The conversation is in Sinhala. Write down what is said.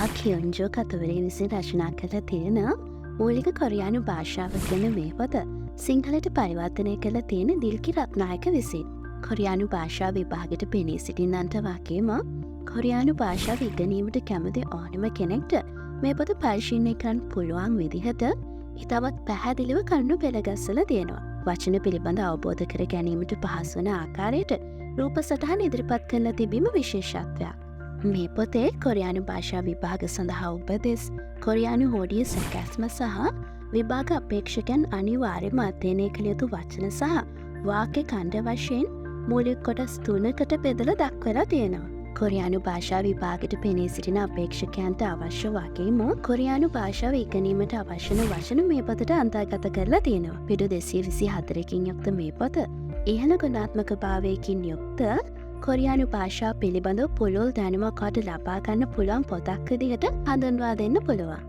පාකියොන්ජෝ කතුවරේ විසින් රචනා කළ තියෙන මූලික කොරියානු භාෂාව කියන මේ පොත සිංහලට පරිවර්තනය කළ තියෙන දිල්කි රත්නායක විසින්. කොරියානු භාෂාව විභාගයට පෙනී සිටින්නන්ට වගේම කොරියානු භාෂාව ඉගෙනීමට කැමති ඕනම කෙනෙක්ට මේ පොත පරිශීලනය කරන්න පුළුවන් විදිහට ඉතාමත් පැහැදිලිව කරුණු පෙළගස්සලා තියෙනවා. වචන පිළිබඳ අවබෝධ කර ගැනීමට පහසු වන ආකාරයට රූප සටහන් ඉදිරිපත් කරලා තිබීම විශේෂත්වයක්. මේ පොතේ කොරියානු භාෂා විභාග සඳහා උපදෙස්, කොරියානු හෝඩිය සැකැස්ම සහ විභාග අපේක්ෂකයන් අනිවාර්යයෙන්ම අධ්‍යයනය කළ යුතු වචන සහ වාක්‍ය ඛණ්ඩ වශයෙන් මූලික කොටස් 3කට බෙදලා දක්වලා තියෙනවා. කොරියානු භාෂා විභාගයට පෙනී සිටින අපේක්ෂකයන්ට අවශ්‍ය වගේම කොරියානු භාෂාව ඉගෙනීමට අවශ්‍ය වන වචන මේ පොතට අන්තර්ගත කරලා තියෙනවා. පිටු 224කින් යුක්ත මේ පොත ඉහළ ගුණාත්මක භාවයකින් යුක්ත කොරියානු භාෂාව පිළිබඳව පුළුල් දැනුමක් වට ලබා ගන්න පුළුවන් පොතක් විදිහට හඳුන්වා දෙන්න පුළුවන්.